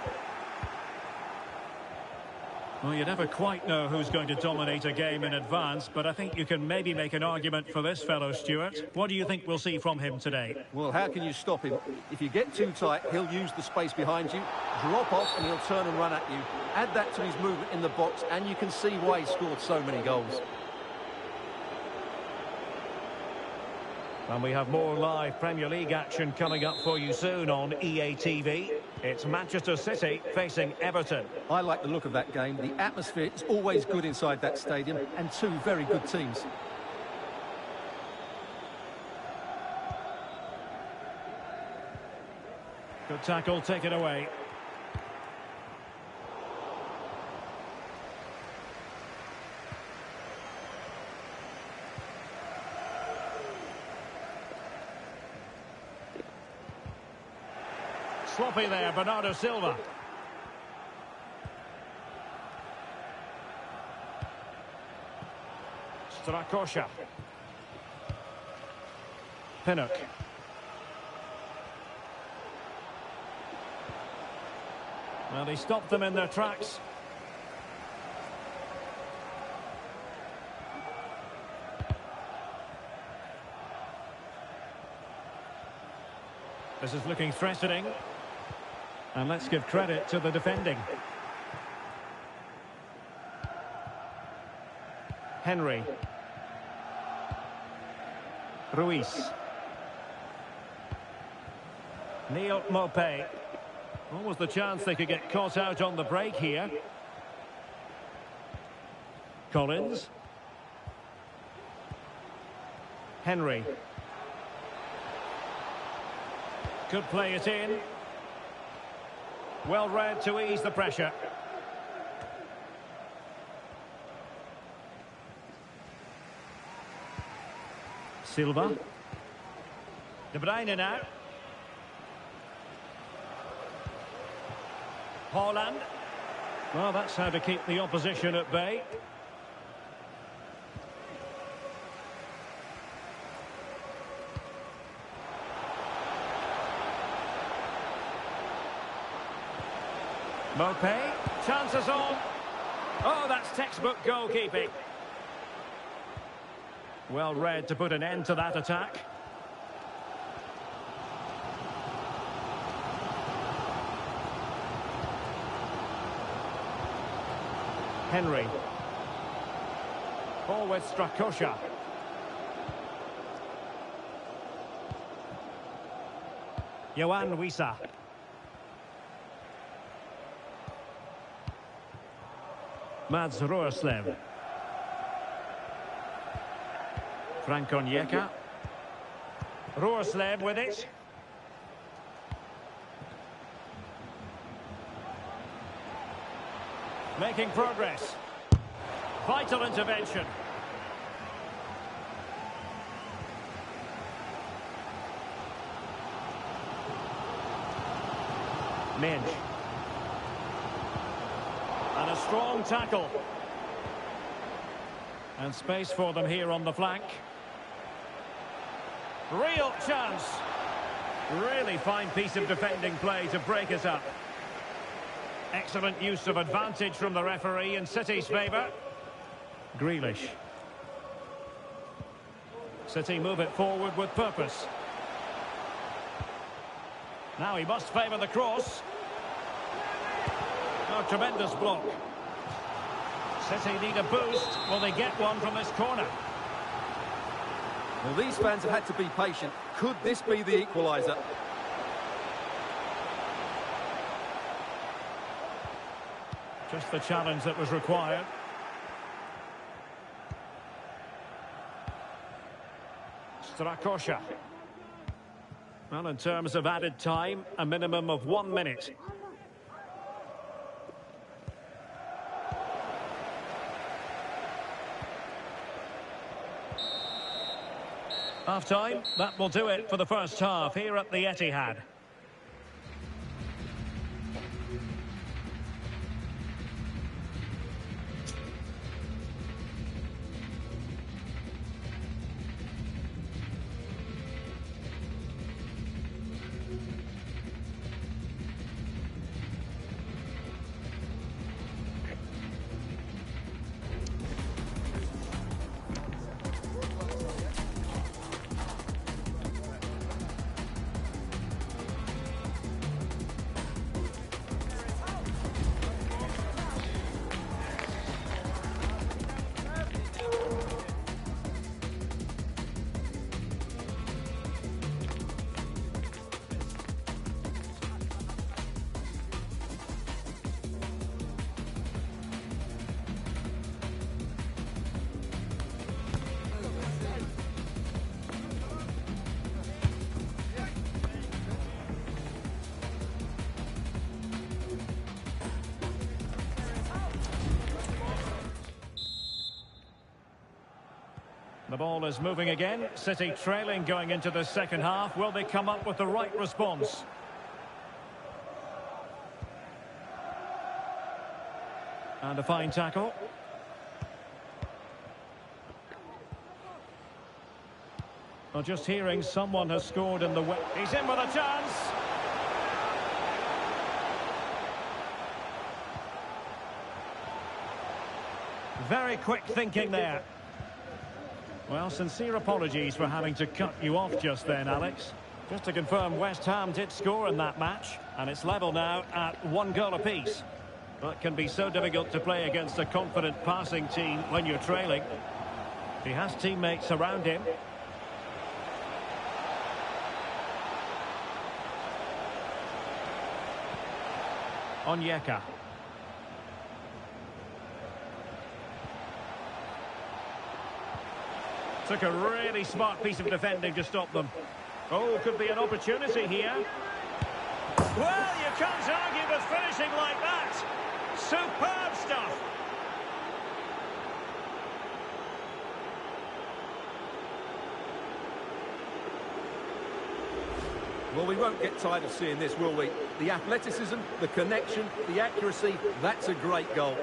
Well, you never quite know who's going to dominate a game in advance, but I think you can maybe make an argument for this fellow, Stuart. What do you think we'll see from him today? Well, how can you stop him? If you get too tight, he'll use the space behind you, drop off, and he'll turn and run at you. Add that to his movement in the box, and you can see why he scored so many goals. And we have more live Premier League action coming up for you soon on EA TV. It's Manchester City facing Everton. I like the look of that game. The atmosphere is always good inside that stadium, and two very good teams. Good tackle, taken away. Sloppy there, Bernardo Silva. Strakosha. Pinnock. Well, he stopped them in their tracks. This is looking threatening. And let's give credit to the defending. Henry. Ruiz. Neil Maupay. Almost the chance they could get caught out on the break here. Collins. Henry. Could play it in. Well read to ease the pressure. Silva. De Bruyne now. Haaland. Well, that's how to keep the opposition at bay. Maupay, chances on. Oh, that's textbook goalkeeping. Well read to put an end to that attack. Henry. Ball with Strakosha. Johan Wissa. Mads Roerslev. Frank Onyeka. Roerslev with it. Making progress. Vital intervention. Minge. And a strong tackle. And space for them here on the flank. Real chance. Really fine piece of defending play to break us up. Excellent use of advantage from the referee in City's favour. Grealish. City move it forward with purpose. Now he must favour the cross. Oh, tremendous block. City need a boost. Will they get one from this corner? Well, these fans have had to be patient. Could this be the equaliser? Just the challenge that was required. Strakosha. Well, in terms of added time, a minimum of 1 minute. Half-time, that will do it for the first half here at the Etihad. The ball is moving again. City trailing going into the second half. Will they come up with the right response? And a fine tackle. Well, just hearing someone has scored in the way. He's in with a chance. Very quick thinking there. Well, sincere apologies for having to cut you off just then, Alex. Just to confirm, West Ham did score in that match, and it's level now at 1 goal apiece. But it can be so difficult to play against a confident passing team when you're trailing. He has teammates around him. Onyeka. Took a really smart piece of defending to stop them. Oh, could be an opportunity here. Well, you can't argue with finishing like that. Superb stuff. Well, we won't get tired of seeing this, will we? The athleticism, the connection, the accuracy, that's a great goal.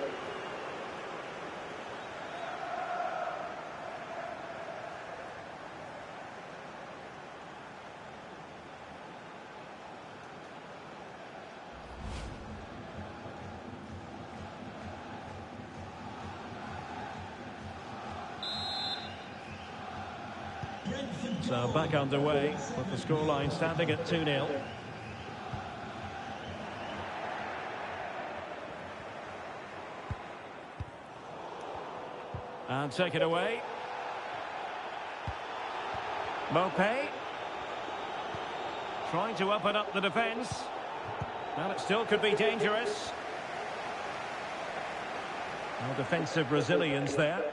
So back underway with the scoreline standing at 2-0. And take it away. Mopé. Trying to open up the defence. Well, it still could be dangerous. No defensive resilience there.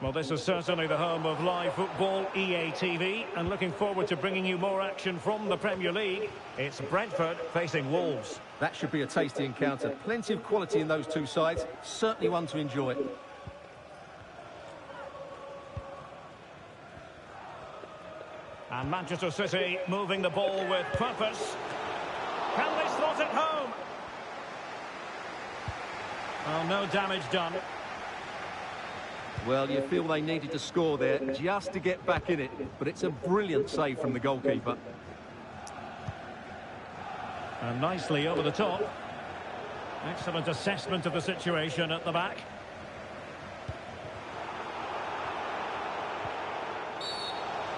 Well, this is certainly the home of live football, EA TV, and looking forward to bringing you more action from the Premier League. It's Brentford facing Wolves. That should be a tasty encounter. Plenty of quality in those two sides. Certainly one to enjoy. And Manchester City moving the ball with purpose. Can they slot it home? Oh, no damage done. Well, you feel they needed to score there just to get back in it, but it's a brilliant save from the goalkeeper. And nicely over the top. Excellent assessment of the situation at the back.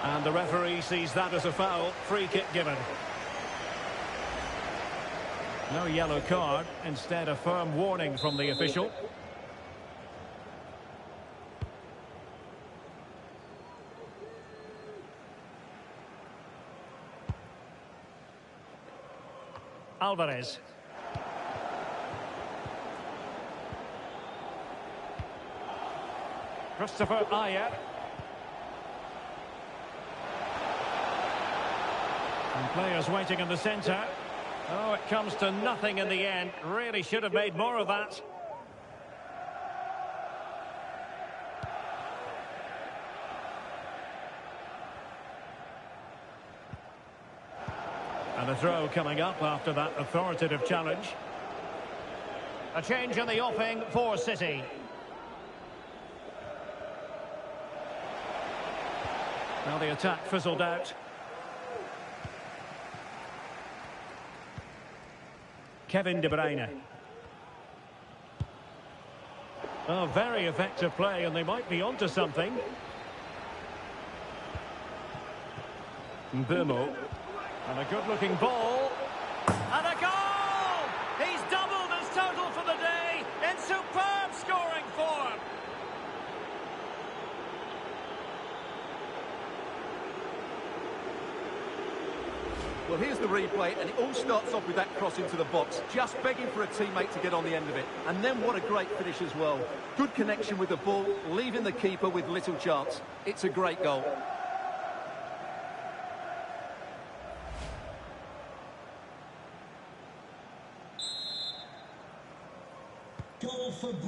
And the referee sees that as a foul. Free kick given. No yellow card, instead a firm warning from the official. Alvarez. Christopher Ayer. And players waiting in the centre. Oh, it comes to nothing in the end. Really should have made more of that. And a throw coming up after that authoritative challenge. A change in the offing for City. Now the attack fizzled out. Kevin De Bruyne. Oh, very effective play, and they might be onto something. Mbeumo. And a good-looking ball. And a goal! He's doubled his total for the day in superb scoring form. Well, here's the replay, and it all starts off with that cross into the box, just begging for a teammate to get on the end of it. And then what a great finish as well. Good connection with the ball, leaving the keeper with little chance. It's a great goal.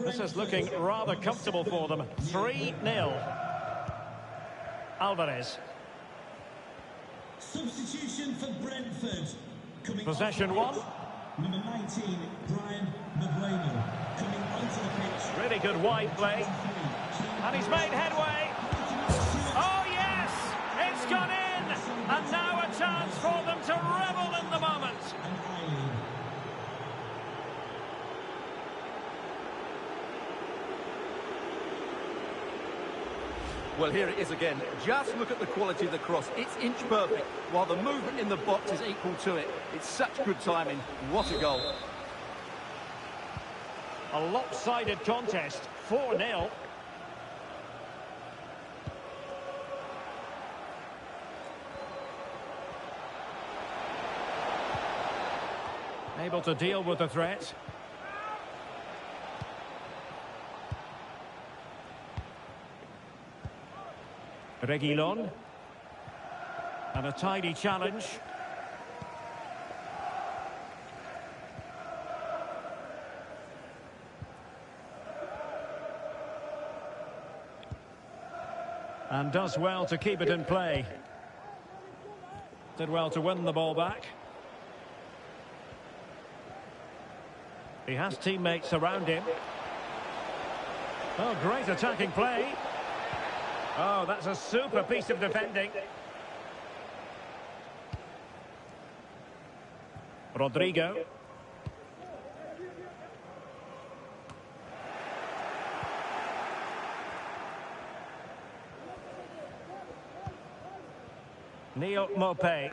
This is looking rather comfortable for them. 3-0. Alvarez. Substitution for Brentford. Possession one. Number 19, Brian Maguire, coming onto the pitch. Really good wide play. And he's made headway. Oh, yes! It's gone in! And now a chance for them to revel in the moment. Well, here it is again. Just look at the quality of the cross. It's inch perfect, while the movement in the box is equal to it. It's such good timing. What a goal. A lopsided contest, 4-0. Able to deal with the threat. Reguilon. And a tidy challenge. And does well to keep it in play. Did well to win the ball back. He has teammates around him. Oh, great attacking play. Oh, that's a super piece of defending. Rodrigo. Neil Maupay.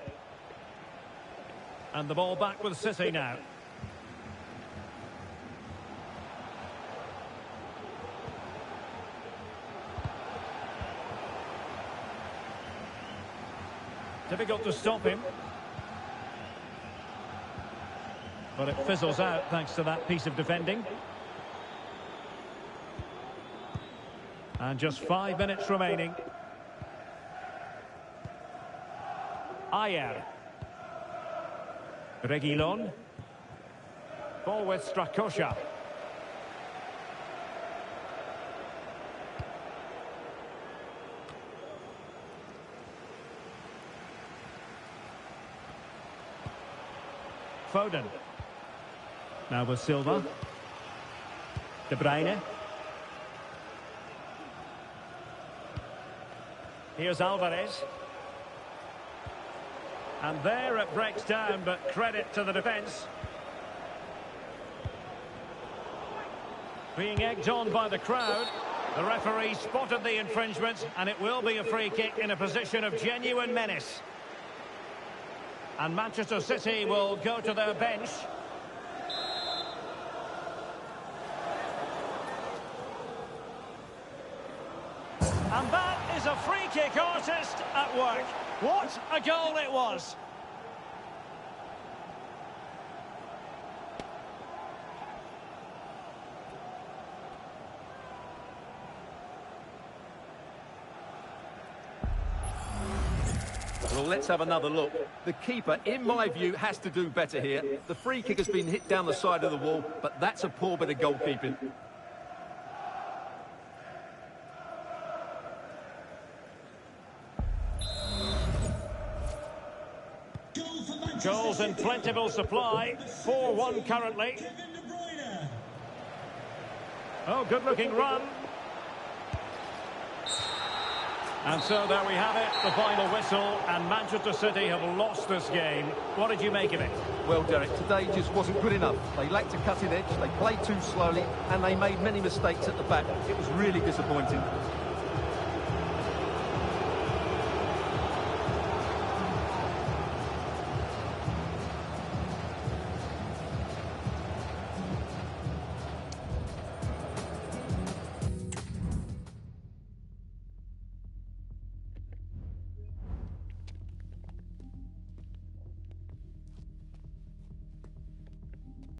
And the ball back with City now. Difficult to stop him. But it fizzles out thanks to that piece of defending. And just 5 minutes remaining. Ayer. Reguilon. Ball with Strakosha. Foden. Now with Silva. De Bruyne. Here's Alvarez. And there it breaks down, but credit to the defence. Being egged on by the crowd. The referee spotted the infringement, and it will be a free kick in a position of genuine menace. And Manchester City will go to their bench. And that is a free kick artist at work. What a goal it was. Well, let's have another look. The keeper, in my view, has to do better here. The free kick has been hit down the side of the wall, but that's a poor bit of goalkeeping. Goals in plentiful supply. 4-1 currently. Oh, good-looking run. And so there we have it, the final whistle, and Manchester City have lost this game. What did you make of it? Well, Derek, today just wasn't good enough. They lacked a cutting edge, they played too slowly, and they made many mistakes at the back. It was really disappointing.